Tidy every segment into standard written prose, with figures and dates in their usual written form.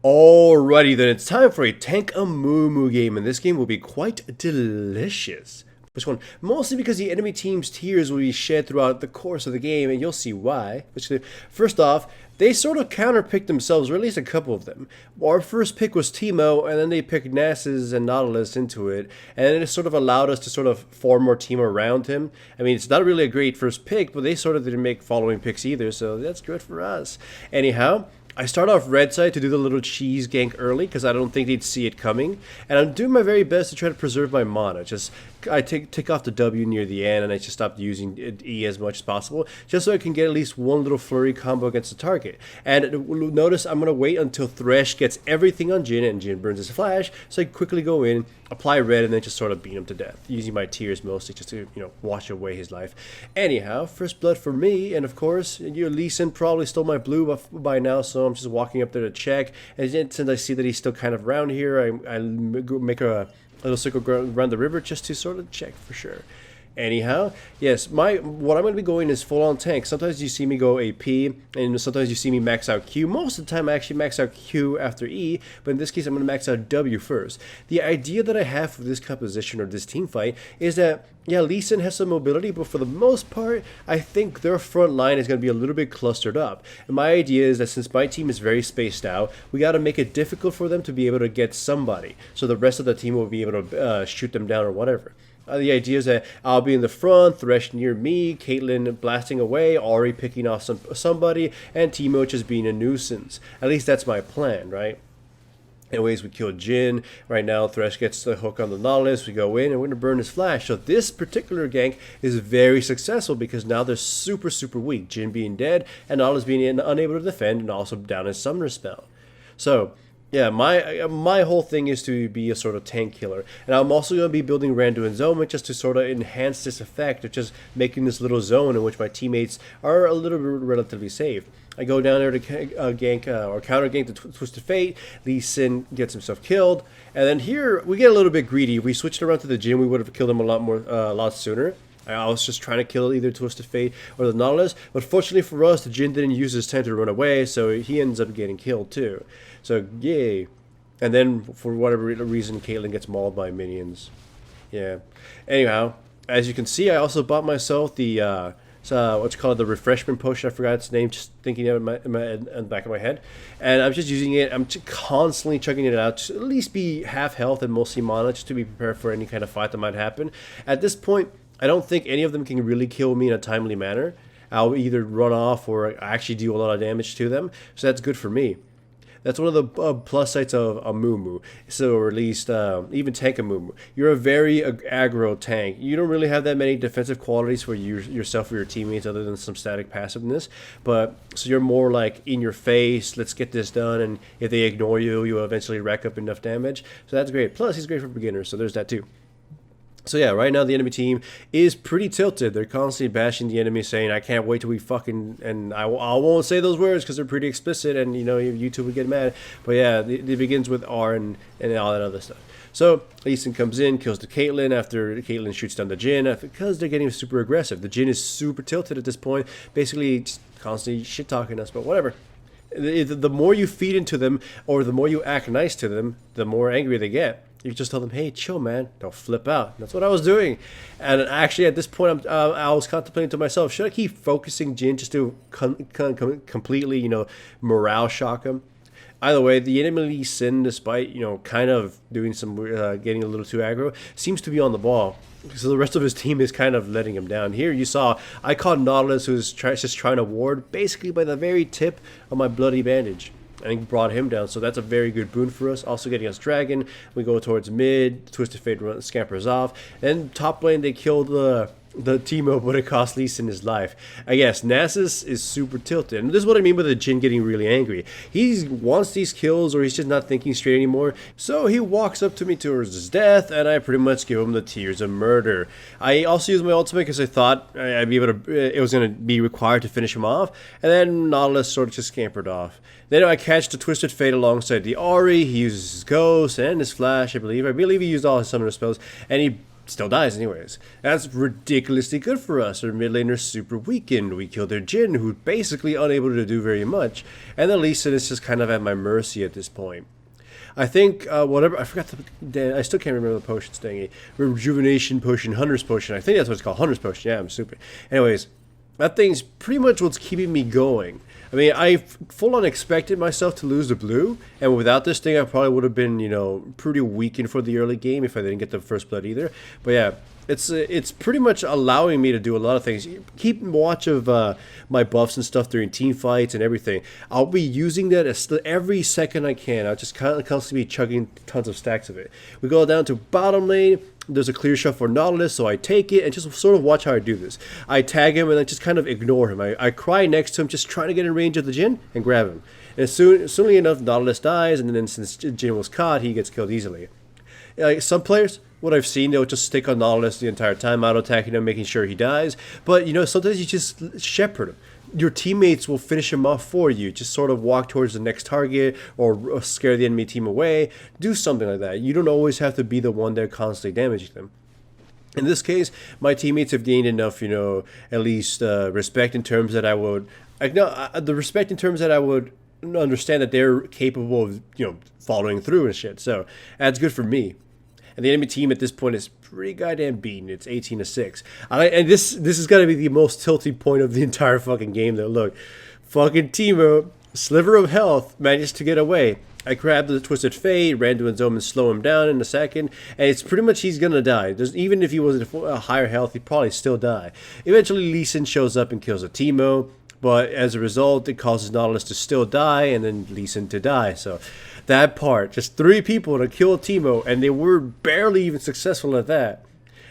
Alrighty then, it's time for a Tank Amumu game, and this game will be quite delicious. Which one? Mostly because the enemy team's tears will be shed throughout the course of the game, and you'll see why. First off, they sort of counterpicked themselves, or at least a couple of them. Our first pick was Teemo, and then they picked Nasus and Nautilus into it, and then it sort of allowed us to sort of form our team around him. I mean, it's not really a great first pick, but they sort of didn't make following picks either, so that's good for us. Anyhow, I start off red side to do the little cheese gank early because I don't think they'd see it coming. And I'm doing my very best to try to preserve my mana. I tick off the W near the end, and I just stopped using E as much as possible, just so I can get at least one little flurry combo against the target. And notice I'm going to wait until Thresh gets everything on Jhin, and Jhin burns his flash, so I quickly go in, apply red, and then just sort of beat him to death, using my tears mostly just to, wash away his life. Anyhow, first blood for me, and of course, Lee Sin probably stole my blue by now, so I'm just walking up there to check, and since I see that he's still kind of around here, I make a little circle around the river just to sort of check for sure. Anyhow, yes, what I'm going to be going is full on tank. Sometimes you see me go AP, and sometimes you see me max out Q. Most of the time I actually max out Q after E, but in this case I'm going to max out W first. The idea that I have for this composition or this team fight is that, yeah, Lee Sin has some mobility, but for the most part, I think their front line is going to be a little bit clustered up. And my idea is that since my team is very spaced out, we got to make it difficult for them to be able to get somebody, so the rest of the team will be able to shoot them down or whatever. The idea is that I'll be in the front, Thresh near me, Caitlyn blasting away, Ahri picking off somebody, and Teemo just being a nuisance. At least that's my plan, right? Anyways, we killed Jhin. Right now, Thresh gets the hook on the Nautilus. We go in, and we're going to burn his flash. So this particular gank is very successful because now they're super, super weak. Jhin being dead, and Nautilus being unable to defend, and also down his summoner spell. So yeah, my whole thing is to be a sort of tank killer. And I'm also going to be building Randu and Zoma just to sort of enhance this effect of just making this little zone in which my teammates are a little bit relatively safe. I go down there to gank or counter gank the Twisted Fate. Lee Sin gets himself killed. And then here, we get a little bit greedy. If we switched around to the Jhin, we would have killed him a lot sooner. I was just trying to kill either Twisted Fate or the Nautilus, but fortunately for us, the Jhin didn't use his time to run away, so he ends up getting killed too. So yay! And then for whatever reason, Caitlyn gets mauled by minions. Yeah. Anyhow, as you can see, I also bought myself the what's called the refreshment potion. I forgot its name, just thinking of it in the back of my head. And I'm just using it. I'm constantly chugging it out to at least be half health and mostly mana, just to be prepared for any kind of fight that might happen. At this point, I don't think any of them can really kill me in a timely manner. I'll either run off or actually do a lot of damage to them, so that's good for me. That's one of the plus sides of Amumu, or at least even Tank Amumu. You're a very aggro tank. You don't really have that many defensive qualities for yourself or your teammates other than some static passiveness, but so you're more like in your face, let's get this done, and if they ignore you, you'll eventually rack up enough damage. So that's great. Plus, he's great for beginners, so there's that too. So yeah, right now the enemy team is pretty tilted. They're constantly bashing the enemy, saying, "I can't wait till we fucking..." And I won't say those words because they're pretty explicit, and YouTube would get mad. But yeah, it begins with R and all that other stuff. So Lee Sin comes in, kills the Caitlyn after Caitlyn shoots down the Jhin because they're getting super aggressive. The Jhin is super tilted at this point, basically just constantly shit talking us. But whatever. The more you feed into them, or the more you act nice to them, the more angry they get. You just tell them, "Hey, chill, man. Don't flip out." That's what I was doing. And actually, at this point, I was contemplating to myself, should I keep focusing Jhin just to completely, morale shock him? Either way, the enemy Lee Sin, despite, kind of doing some, getting a little too aggro, seems to be on the ball. So the rest of his team is kind of letting him down. Here you saw, I caught Nautilus, who's just trying to ward, basically by the very tip of my bloody bandage. And brought him down, so that's a very good boon for us. Also getting us Dragon. We go towards mid, Twisted Fate scampers off. And top lane, they killed the Teemo, but it cost Lee Sin his life. I guess Nasus is super tilted. And this is what I mean by the Jhin getting really angry. He wants these kills, or he's just not thinking straight anymore. So he walks up to me towards his death, and I pretty much give him the tears of murder. I also used my ultimate because I thought I'd be able to, it was going to be required to finish him off. And then Nautilus sort of just scampered off. Then I catch the Twisted Fate alongside the Ahri. He uses his Ghost and his Flash, I believe. I believe he used all his summoner spells, and he still dies anyways. That's ridiculously good for us. Our mid laner's super weakened. We killed their Jhin, who's basically unable to do very much. And the Lee Sin is just kind of at my mercy at this point. I think whatever, I forgot I still can't remember the potion's thingy. Rejuvenation potion, Hunter's potion. I think that's what it's called, Hunter's potion. Yeah, I'm stupid. Anyways, that thing's pretty much what's keeping me going. I mean, I full on expected myself to lose the blue, and without this thing, I probably would have been, pretty weakened for the early game if I didn't get the first blood either. But yeah, it's pretty much allowing me to do a lot of things. Keep watch of my buffs and stuff during team fights and everything. I'll be using that every second I can. I'll just constantly be chugging tons of stacks of it. We go down to bottom lane. There's a clear shot for Nautilus, so I take it and just sort of watch how I do this. I tag him and I just kind of ignore him. I cry next to him, just trying to get in range of the Jhin and grab him. And soonly enough, Nautilus dies, and then since Jhin was caught, he gets killed easily. Some players, what I've seen, they'll just stick on Nautilus the entire time, auto-attacking him, making sure he dies. But, sometimes you just shepherd him. Your teammates will finish him off for you. Just sort of walk towards the next target or scare the enemy team away. Do something like that. You don't always have to be the one there constantly damaging them. In this case, my teammates have gained enough, at least respect in terms that I would... the respect in terms that I would understand that they're capable of, following through and shit. So that's good for me. And the enemy team at this point is pretty goddamn beaten. It's 18-6. And this is got to be the most tilting point of the entire fucking game, though. Look, fucking Teemo, sliver of health, managed to get away. I grabbed the Twisted Fate, ran to his own and slow him down in a second, and it's pretty much he's going to die. Even if he was at a higher health, he'd probably still die. Eventually, Lee Sin shows up and kills a Teemo, but as a result, it causes Nautilus to still die, and then Lee Sin to die, so... That part, just 3 people to kill Teemo, and they were barely even successful at that.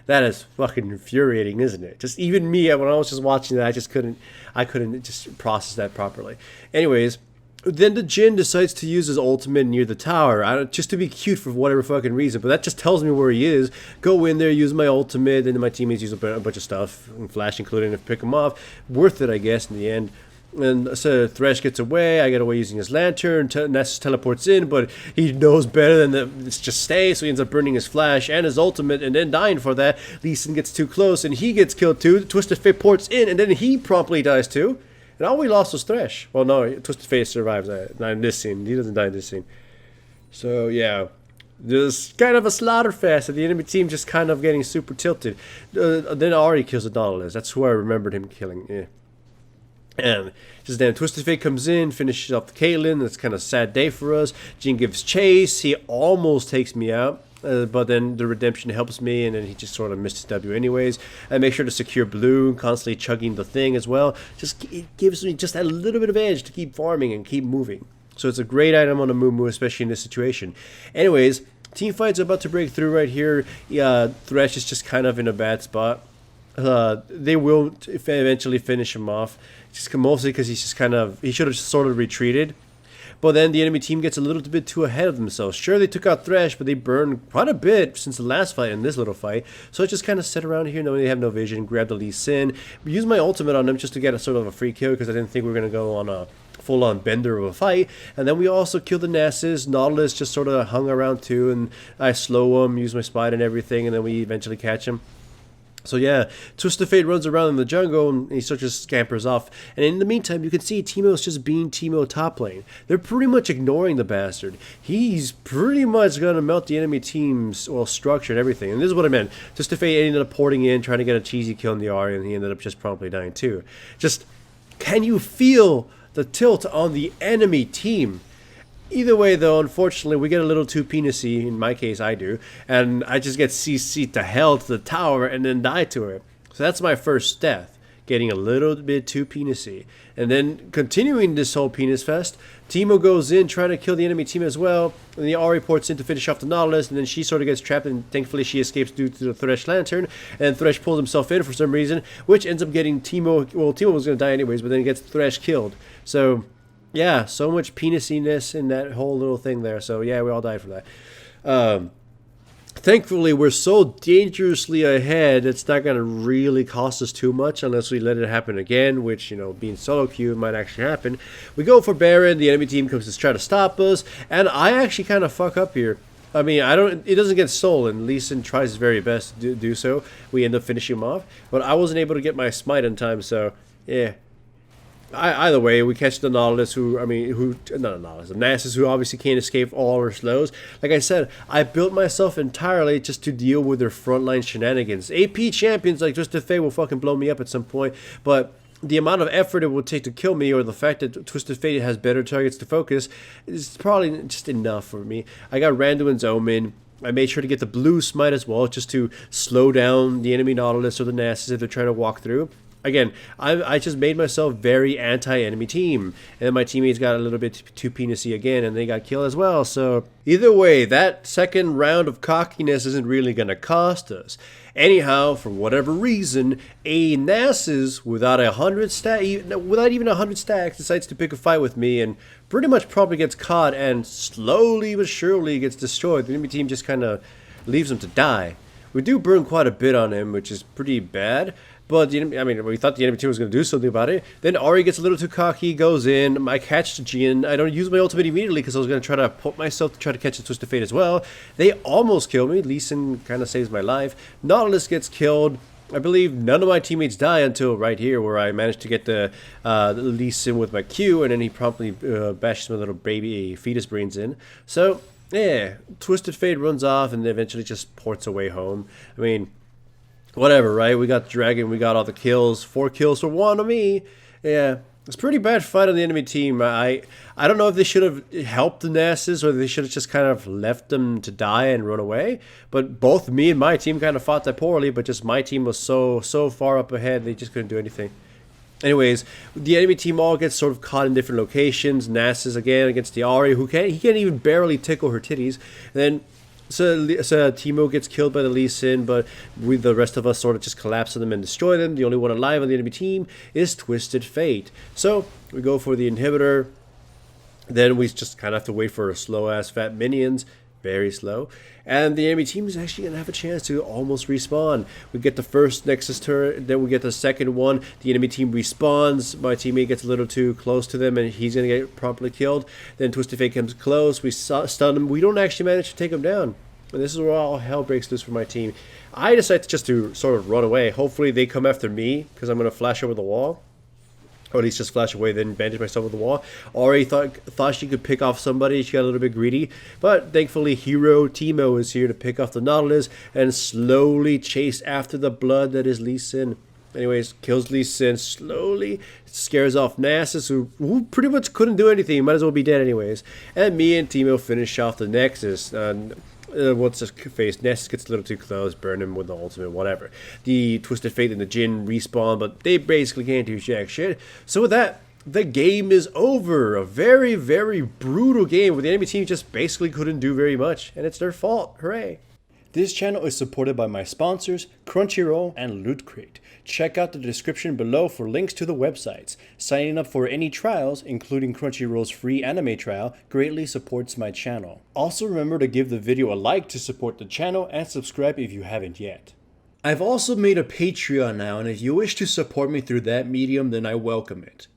That is fucking infuriating, isn't it? Just even me, when I was just watching that, I couldn't just process that properly. Anyways, then the Jhin decides to use his ultimate near the tower, just to be cute for whatever fucking reason, but that just tells me where he is. Go in there, use my ultimate, and then my teammates use a bunch of stuff, and Flash included, to pick him off. Worth it, I guess, in the end. And so Thresh gets away. I get away using his lantern. Nessus teleports in, but he knows better than it's just stay, so he ends up burning his flash and his ultimate and then dying for that. Lee Sin gets too close and he gets killed too. Twisted Fate ports in and then he promptly dies too. And all we lost was Thresh. Well, no, Twisted Fate survives. Not in this scene. He doesn't die in this scene. So, yeah. There's kind of a slaughter fest, and the enemy team just kind of getting super tilted. Then Ari kills the Nautilus. That's who I remembered him killing. Yeah. And just then Twisted Fate comes in, finishes off the Caitlyn. That's kind of a sad day for us. Jhin gives chase. He almost takes me out. But then the redemption helps me, and then he just sort of missed his W anyways. I make sure to secure blue, constantly chugging the thing as well. It gives me just a little bit of edge to keep farming and keep moving. So it's a great item on Amumu, especially in this situation. Anyways, team fight's about to break through right here. Thresh is just kind of in a bad spot. They will eventually finish him off, just mostly because he's just he should have sort of retreated. But then the enemy team gets a little bit too ahead of themselves. Sure, they took out Thresh, but they burned quite a bit since the last fight and this little fight. So I just kind of sit around here knowing they have no vision, grab the Lee Sin, use my ultimate on them just to get a sort of a free kill because I didn't think we were going to go on a full-on bender of a fight. And then we also killed the Nessus. Nautilus just sort of hung around too, and I slow him, use my spite and everything, and then we eventually catch him. So yeah, Twisted Fate runs around in the jungle and he sort of just scampers off. And in the meantime, you can see Teemo's just being Teemo top lane. They're pretty much ignoring the bastard. He's pretty much going to melt the enemy team's structure and everything. And this is what I meant. Twisted Fate ended up porting in, trying to get a cheesy kill in the Ahri, and he ended up just promptly dying too. Just, can you feel the tilt on the enemy team? Either way, though, unfortunately, we get a little too penisy. In my case, I do. And I just get CC'd to hell to the tower and then die to it. So that's my first death. Getting a little bit too penisy. And then continuing this whole penis fest, Teemo goes in trying to kill the enemy team as well. And the Ahri ports in to finish off the Nautilus. And then she sort of gets trapped. And thankfully, she escapes due to the Thresh lantern. And Thresh pulls himself in for some reason. Which ends up getting Teemo. Well, Teemo was going to die anyways. But then he gets Thresh killed. So... yeah, so much penisiness in that whole little thing there. So yeah, we all died for that. Thankfully, we're so dangerously ahead, it's not going to really cost us too much unless we let it happen again, which, being solo queue might actually happen. We go for Baron, the enemy team comes to try to stop us, and I actually kind of fuck up here. I mean, I don't. It doesn't get stolen. Lee Sin tries his very best to do so. We end up finishing him off, but I wasn't able to get my smite in time. So yeah. Either way, we catch the Nautilus, not a Nautilus, the Nasus, who obviously can't escape all our slows. Like I said, I built myself entirely just to deal with their frontline shenanigans. AP champions like Twisted Fate will fucking blow me up at some point, but the amount of effort it will take to kill me, or the fact that Twisted Fate has better targets to focus, is probably just enough for me. I got Randuin's Omen. I made sure to get the blue smite as well, just to slow down the enemy Nautilus or the Nasus if they're trying to walk through. Again, I just made myself very anti-enemy team, and my teammates got a little bit too penisy again, and they got killed as well. So either way, that second round of cockiness isn't really going to cost us. Anyhow, for whatever reason, a Nasus without without even 100 stacks decides to pick a fight with me, and pretty much probably gets caught and slowly but surely gets destroyed. The enemy team just kind of leaves him to die. We do burn quite a bit on him, which is pretty bad. But the enemy, we thought the enemy team was going to do something about it. Then Ari gets a little too cocky, goes in. I catch the Jin. I don't use my ultimate immediately because I was going to try to put myself to try to catch a Twisted Fate as well. They almost kill me. Lee Sin kind of saves my life. Nautilus gets killed. I believe none of my teammates die until right here, where I managed to get the Lee Sin with my Q, and then he promptly bashes my little baby fetus brains in. So yeah, Twisted Fate runs off and eventually just ports away home. I mean, whatever, right? We got the dragon, we got all the kills. 4 kills for 1 of me. Yeah, it's a pretty bad fight on the enemy team. I don't know if they should have helped the Nasus, or they should have just kind of left them to die and run away. But both me and my team kind of fought that poorly, but just my team was so far up ahead, they just couldn't do anything. Anyways, the enemy team all gets sort of caught in different locations. Nasus again against the Ari, he can't even barely tickle her titties. And then Teemo gets killed by the Lee Sin, but the rest of us sort of just collapse on them and destroy them. The only one alive on the enemy team is Twisted Fate. So we go for the inhibitor. Then we just kind of have to wait for slow-ass fat minions. Very slow. And the enemy team is actually going to have a chance to almost respawn. We get the first Nexus turret, then we get the second one. The enemy team respawns. My teammate gets a little too close to them, and he's going to get properly killed. Then Twisted Fate comes close. We stun him. We don't actually manage to take him down. And this is where all hell breaks loose for my team. I decide just to sort of run away. Hopefully they come after me, because I'm going to flash over the wall. Or at least just flash away, then bandage myself with the wall. Already thought she could pick off somebody. She got a little bit greedy. But thankfully, Hero Teemo is here to pick off the Nautilus and slowly chase after the blood that is Lee Sin. Anyways, kills Lee Sin slowly. Scares off Nasus, who pretty much couldn't do anything. Might as well be dead anyways. And me and Teemo finish off the Nexus. What's his face? Ness gets a little too close, burn him with the ultimate, whatever. The Twisted Fate and the Jin respawn, but they basically can't do jack shit. So with that, the game is over. A very, very brutal game where the enemy team just basically couldn't do very much, and it's their fault. Hooray. This channel is supported by my sponsors, Crunchyroll and Loot Crate. Check out the description below for links to the websites. Signing up for any trials, including Crunchyroll's free anime trial, greatly supports my channel. Also remember to give the video a like to support the channel and subscribe if you haven't yet. I've also made a Patreon now, and if you wish to support me through that medium, then I welcome it.